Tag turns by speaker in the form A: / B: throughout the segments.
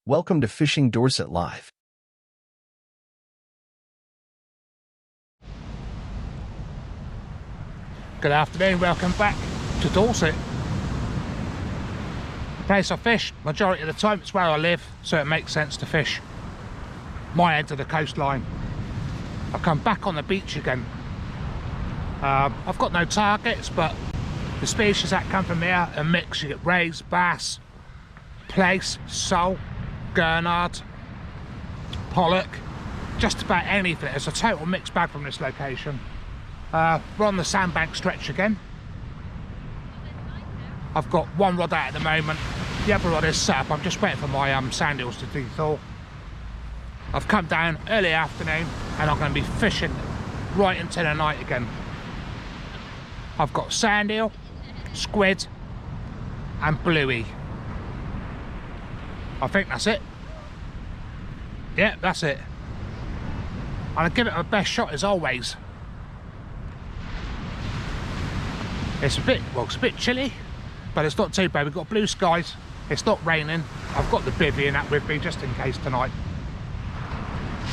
A: Welcome to Fishing Dorset Live.
B: Good afternoon, welcome back to Dorset. The place I fish, majority of the time it's where I live, so it makes sense to fish my end of the coastline. I've come back on the beach again. I've got no targets, but the species that come from here are mixed. You get rays, bass, plaice, sole, gurnard, pollock, just about anything. It's a total mixed bag from this location. We're on the sandbank stretch again. I've got one rod out at the moment. The other rod is set up. I'm just waiting for my sand eels to de-thaw. I've come down early afternoon and I'm going to be fishing right into the night again. I've got sand eel, squid and bluey. I think that's it. Yeah, that's it. I'll give it my best shot as always. It's a bit chilly, but it's not too bad. We've got blue skies, it's not raining. I've got the bivvy and that with me just in case tonight.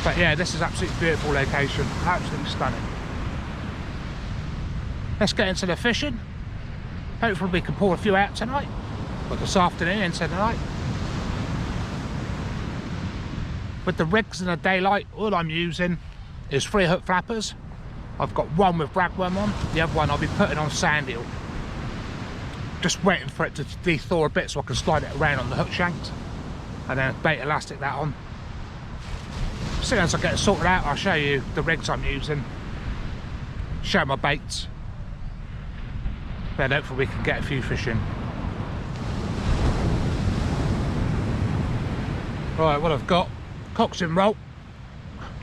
B: But yeah, this is absolutely beautiful location, absolutely stunning. Let's get into the fishing. Hopefully we can pull a few out tonight, or this afternoon into the night. With the rigs in the daylight, all I'm using is 3 hook flappers. I've got one with ragworm on, the other one I'll be putting on sand eel. Just waiting for it to de-thaw a bit so I can slide it around on the hook shanks, and then bait elastic that on. As soon as I get it sorted out, I'll show you the rigs I'm using, show my baits, then hopefully we can get a few fish in. Right, what I've got, coxswain roll,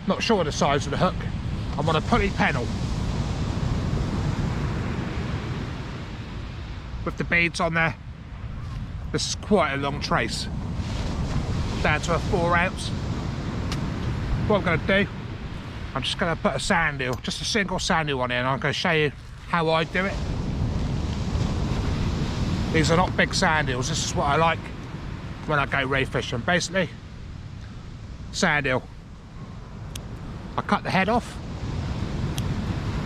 B: not sure of the size of the hook. I'm on a pulley pennel with the beads on there. This is quite a long trace, down to a 4 ounce. What I'm going to do, I'm just going to put a sand eel, just a single sand eel on here, and I'm going to show you how I do it. These are not big sand eels, this is what I like when I go ray fishing. Basically, sand eel, I cut the head off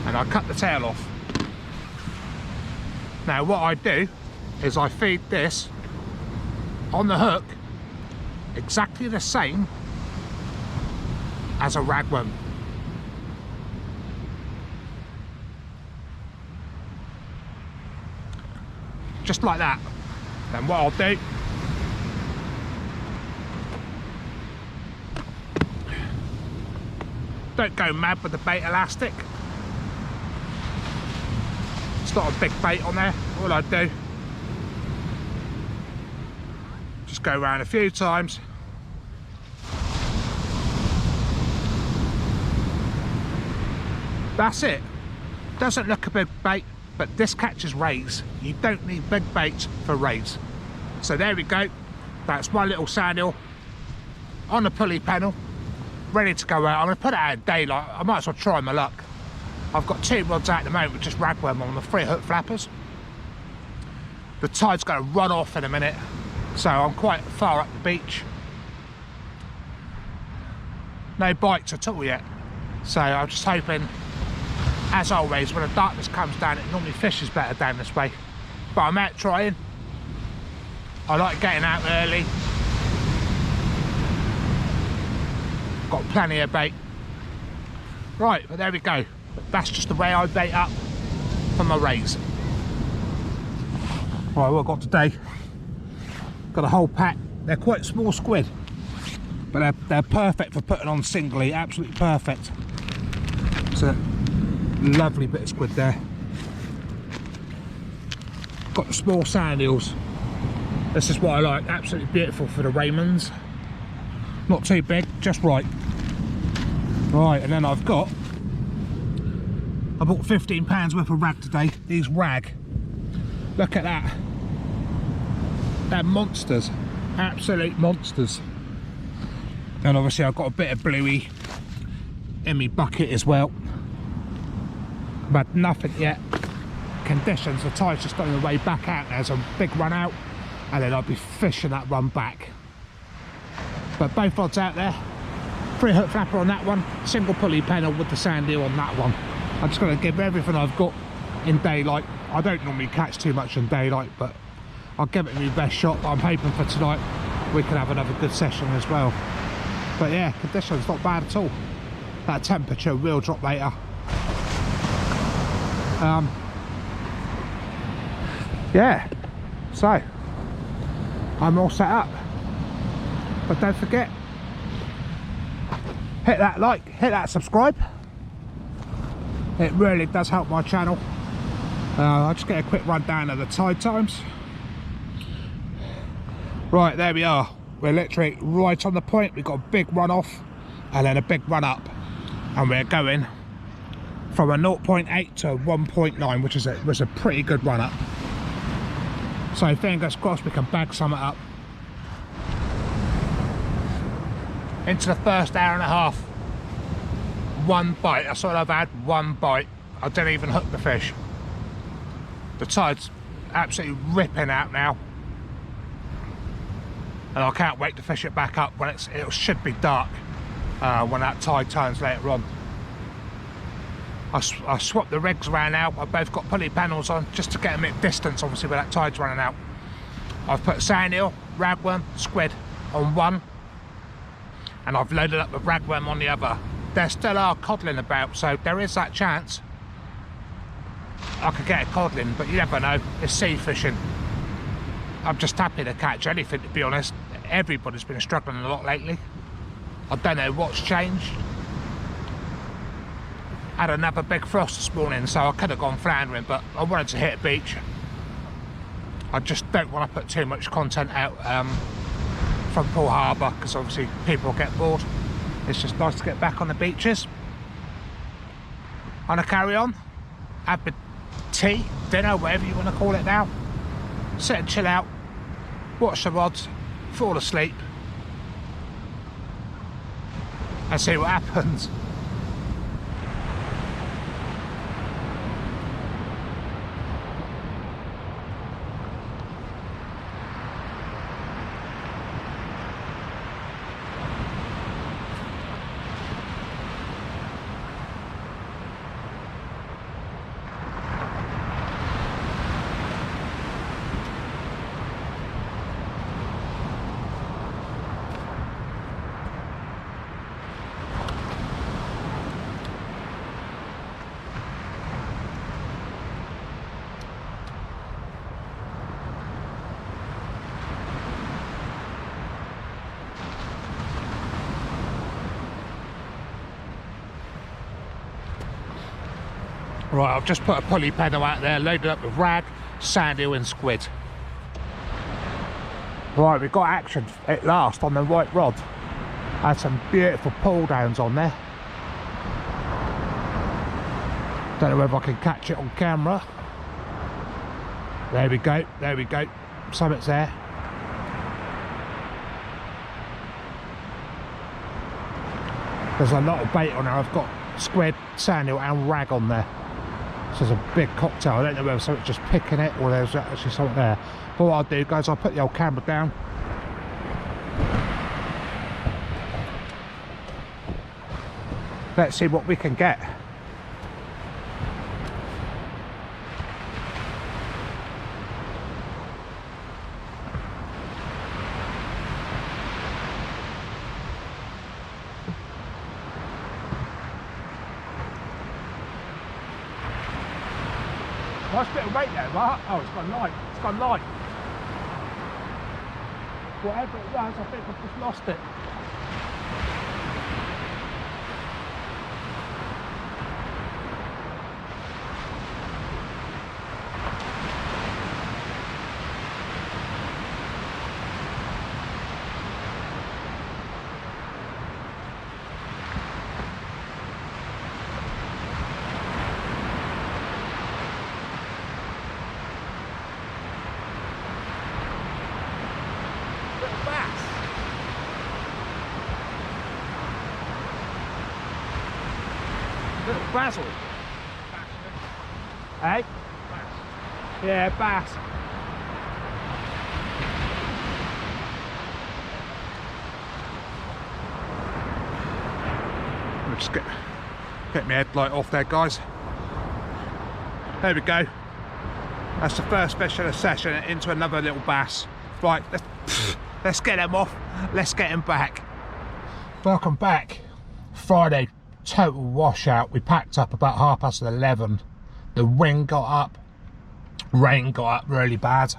B: and I cut the tail off. Now what I do is I feed this on the hook exactly the same as a ragworm. Just like that. Then what I'll do, don't go mad with the bait elastic. It's not a big bait on there. All I do, just go around a few times. That's it. Doesn't look a big bait, but this catches rays. You don't need big baits for rays. So there we go. That's my little sand eel on the pulley pennel, ready to go out. I'm going to put it out in daylight. I might as well try my luck. I've got 2 rods out at the moment with just ragworm on the 3 hook flappers. The tide's going to run off in a minute, so I'm quite far up the beach. No bites at all yet, so I'm just hoping, as always, when the darkness comes down, it normally fishes better down this way. But I'm out trying. I like getting out early. Got plenty of bait. Right, but there we go. That's just the way I bait up for my rays. Right, what I've got today, got a whole pack. They're quite small squid, but they're perfect for putting on singly, absolutely perfect. It's a lovely bit of squid there. Got the small sand eels. This is what I like, absolutely beautiful for the Raymonds. Not too big, just right. Right, and then I bought £15 worth of rag today. These rag, look at that. They're monsters, absolute monsters. And obviously I've got a bit of bluey in my bucket as well, but nothing yet. Conditions, the tide's just on the way back out. There's a big run out, and then I'll be fishing that run back. But both rods out there, 3-hook flapper on that one, single pulley panel with the sand eel on that one. I'm just going to give everything I've got in daylight. I don't normally catch too much in daylight, but I'll give it my best shot. But I'm hoping for tonight we can have another good session as well. But yeah, conditions not bad at all. That temperature will drop later. Yeah, so I'm all set up. But don't forget, hit that like, hit that subscribe. It really does help my channel. I'll just get a quick rundown of the tide times. Right, there we are. We're literally right on the point. We've got a big run off and then a big run up. And we're going from a 0.8 to 1.9, which was a pretty good run up. So fingers crossed we can bag something up. Into the first hour and a half. One bite, that's all I've had, one bite. I didn't even hook the fish. The tide's absolutely ripping out now. And I can't wait to fish it back up when it should be dark when that tide turns later on. I swapped the rigs around now. I've both got pulley panels on just to get them at distance, obviously, where that tide's running out. I've put sand eel, ragworm, squid on one, and I've loaded up with ragworm on the other. There still are codling about, so there is that chance I could get a codling, but you never know. It's sea fishing. I'm just happy to catch anything, to be honest. Everybody's been struggling a lot lately. I don't know what's changed. Had another big frost this morning, so I could have gone floundering, but I wanted to hit a beach. I just don't want to put too much content out from Poole Harbour, because obviously people get bored. It's just nice to get back on the beaches. I'm gonna carry on, have my tea, dinner, whatever you want to call it now. Sit and chill out, watch the rods, fall asleep, and see what happens. Right, I've just put a pulley panel out there, loaded up with rag, sand eel and squid. Right, we've got action at last on the white rod. Had some beautiful pull downs on there. Don't know whether I can catch it on camera. There we go, there we go. Something's there. There's a lot of bait on there. I've got squid, sand eel and rag on there. So there's a big cocktail. I don't know whether someone's just picking it or there's actually something there. But what I'll do, guys, I'll put the old camera down. Let's see what we can get. Nice bit of weight there, right? Oh, it's gone light. It's gone light. Whatever it was, I think I've just lost it. Little basil. Hey? Bass. Yeah, bass. me just get my headlight off there, guys. There we go. That's the first fish of the session into another little bass. Right, let's get him off. Let's get him back. Welcome back. Friday, total washout. We packed up about 11:30. The wind got up, rain got up really bad.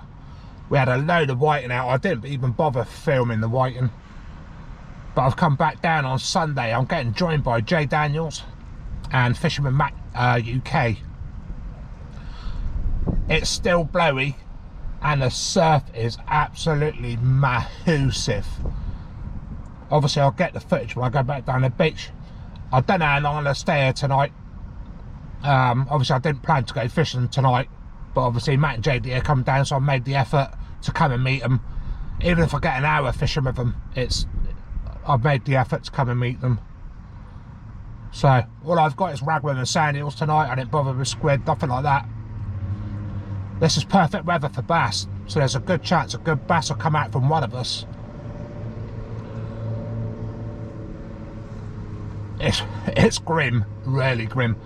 B: We had a load of whiting out. I didn't even bother filming the whiting. But I've come back down on Sunday. I'm getting joined by Jay Daniels and Fisherman Matt UK. It's still blowy and the surf is absolutely massive. Obviously I'll get the footage when I go back down the beach. I don't know how long I'm going to stay here tonight. Obviously I didn't plan to go fishing tonight, but obviously Matt and JD are coming down, so I made the effort to come and meet them. Even if I get an hour fishing with them, I've made the effort to come and meet them. So all I've got is ragworm and sand eels tonight. I didn't bother with squid, nothing like that. This is perfect weather for bass, so there's a good chance a good bass will come out from one of us. It's grim, really grim.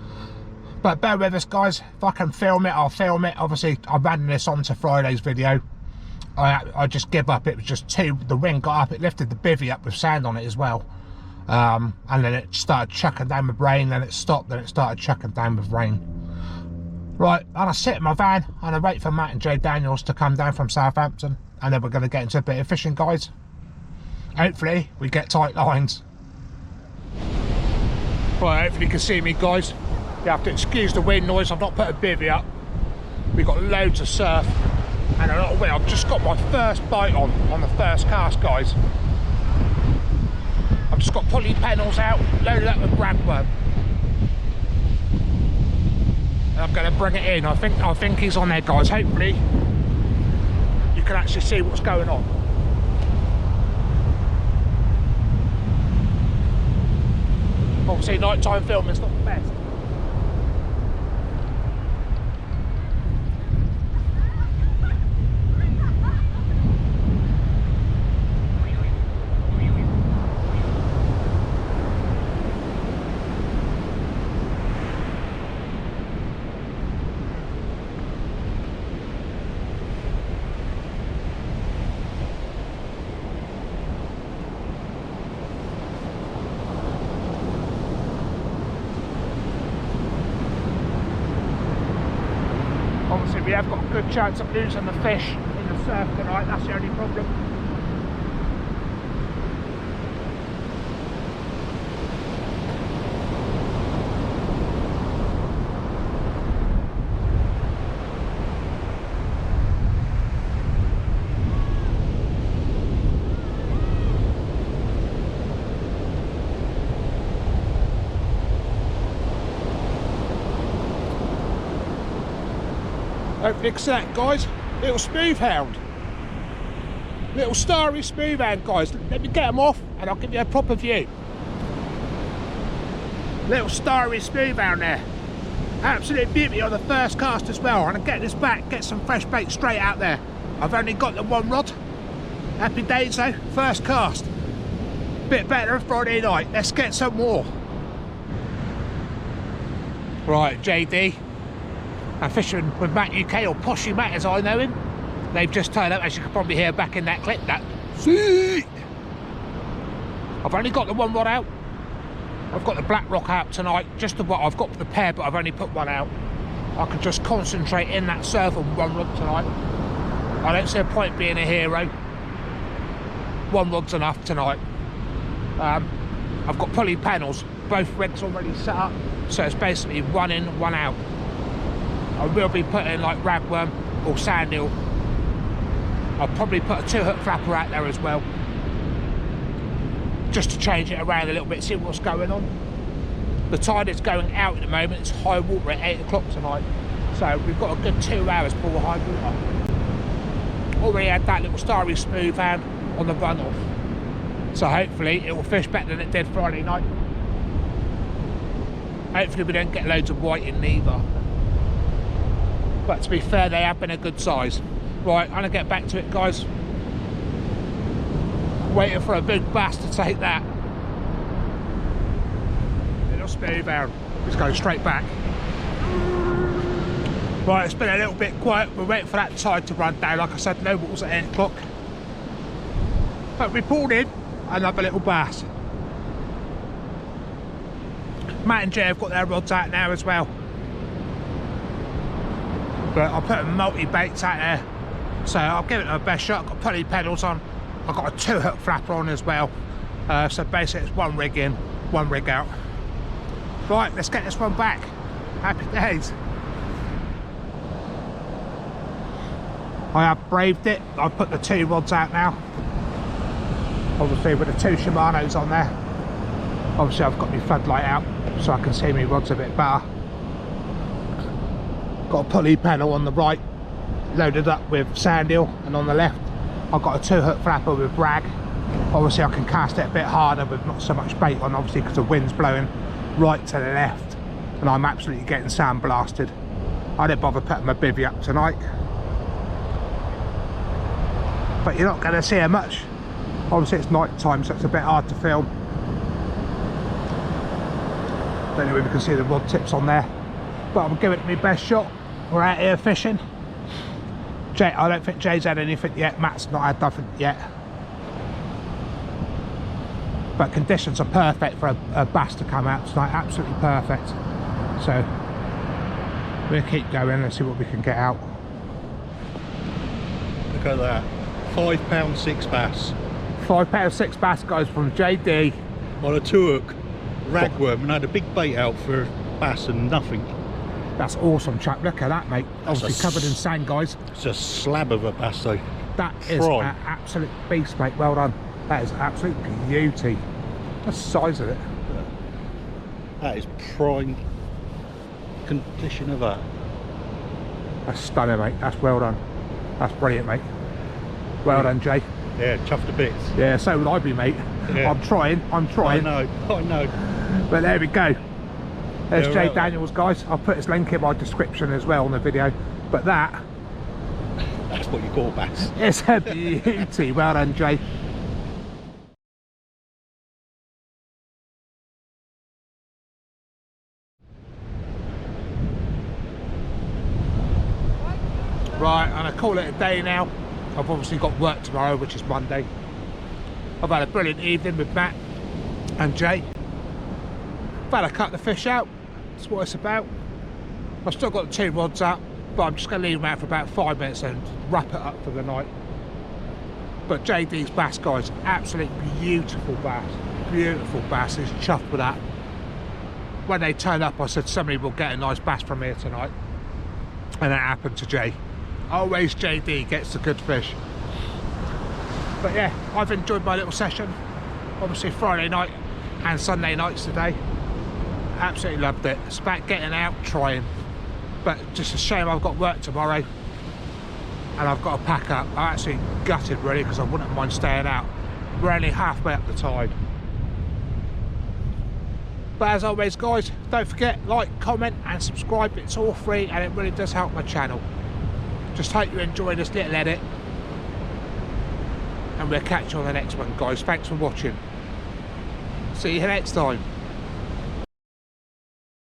B: But bear with us, guys. If I can film it, I'll film it. Obviously, I'm adding this on to Friday's video. I just give up. It was just the wind got up. It lifted the bivvy up with sand on it as well. And then it started chucking down with rain. Then it stopped. Then it started chucking down with rain. Right, and I sit in my van and I wait for Matt and Jay Daniels to come down from Southampton. And then we're going to get into a bit of fishing, guys. Hopefully, we get tight lines. Right, hopefully you can see me, guys. You have to excuse the wind noise. I've not put a bivvy up. We've got loads of surf and a lot of wind. I've just got my first bite on the first cast, guys. I've just got pulley panels out, loaded up with ragworm. And I'm going to bring it in. I think he's on there, guys. Hopefully you can actually see what's going on. Obviously nighttime filming's not the best. Obviously we have got a good chance of losing the fish in the surf tonight, that's the only problem. Hopefully it's that, guys. Little smooth hound. Little starry smooth hound, guys. Let me get them off and I'll give you a proper view. Little starry smooth hound there. Absolute beauty on the first cast as well. And I'll get this back, get some fresh bait straight out there. I've only got the one rod. Happy days though, first cast. Bit better than Friday night. Let's get some more. Right, JD. I'm fishing with Matt UK, or Poshy Matt as I know him. They've just turned up, as you can probably hear back in that clip. See, I've only got the one rod out. I've got the black rock out tonight. Just the what I've got the pair, but I've only put one out. I can just concentrate in that surf on one rod tonight. I don't see a point being a hero. One rod's enough tonight. I've got pulley panels, both rigs already set up, so it's basically one in, one out. I will be putting like ragworm or sand eel. I'll probably put a 2-hook flapper out there as well, just to change it around a little bit, see what's going on. The tide is going out at the moment. It's high water at 8 o'clock tonight, so we've got a good 2 hours before high water. Already had that little starry smooth hound on the run off, so hopefully it will fish better than it did Friday night. Hopefully we don't get loads of white in either. But to be fair, they have been a good size. Right, I'm gonna get back to it, guys. Waiting for a big bass to take that. smooth out. Just go straight back. Right, it's been a little bit quiet. We're waiting for that tide to run down. Like I said, no water's at 8 o'clock. But we pulled in another little bass. Matt and Jay have got their rods out now as well. But I put multi-baits out there, so I'll give it my best shot. I've got pulley pedals on. I've got a 2-hook flapper on as well. So basically it's 1 rig in, 1 rig out. Right, let's get this one back. Happy days. I have braved it. I've put the 2 rods out now. Obviously with the 2 Shimano's on there. Obviously I've got my floodlight out so I can see my rods a bit better. Got a pulley panel on the right, loaded up with sand eel, and on the left I've got a 2-hook flapper with rag. Obviously I can cast it a bit harder with not so much bait on, obviously because the wind's blowing right to the left and I'm absolutely getting sand blasted. I didn't bother putting my bivvy up tonight, but you're not going to see her much. Obviously it's night time, so it's a bit hard to film. Don't know if you can see the rod tips on there, but I'm giving it my best shot. We're out here fishing. Jay, I don't think Jay's had anything yet. Matt's not had nothing yet. But conditions are perfect for a bass to come out tonight. Absolutely perfect. So we'll keep going and see what we can get out.
C: Look at that. £5 6 bass.
B: £5 6 bass, guys, from JD.
C: On a 2-hook ragworm, and I had a big bait out for bass and nothing.
B: That's awesome, chap. Look at that, mate. Obviously covered in sand, guys.
C: It's a slab of a bass though.
B: That is an absolute beast, mate. Well done. That is absolute beauty. That's the size of it.
C: That is prime condition of that.
B: That's stunning, mate. That's well done. That's brilliant, mate. Well done, Jay.
C: Yeah, chuffed to bits.
B: Yeah, so would I be, mate. Yeah. I'm trying.
C: I know.
B: But there we go. There's
C: Yeah,
B: Jay
C: right.
B: Daniels, guys. I'll put his link in my description as well on the video. But that's
C: what you call bass.
B: It's a beauty. Well done, Jay. Right, and I call it a day now. I've obviously got work tomorrow, which is Monday. I've had a brilliant evening with Matt and Jay. I've had to cut the fish out. That's what it's about. I've still got the 2 rods up, but I'm just going to leave them out for about 5 minutes and wrap it up for the night. But JD's bass, guys, absolutely beautiful bass. Beautiful bass. He's chuffed with that. When they turned up, I said somebody will get a nice bass from here tonight. And that happened to Jay. Always JD gets the good fish. But yeah, I've enjoyed my little session. Obviously Friday night and Sunday nights today. Absolutely loved it. It's about getting out, trying. But just a shame I've got work tomorrow and I've got to pack up. I'm actually gutted really because I wouldn't mind staying out. We're only halfway up the tide. But as always, guys, don't forget, like, comment and subscribe. It's all free and it really does help my channel. Just hope you enjoy this little edit, and we'll catch you on the next one, guys. Thanks for watching. See you next time.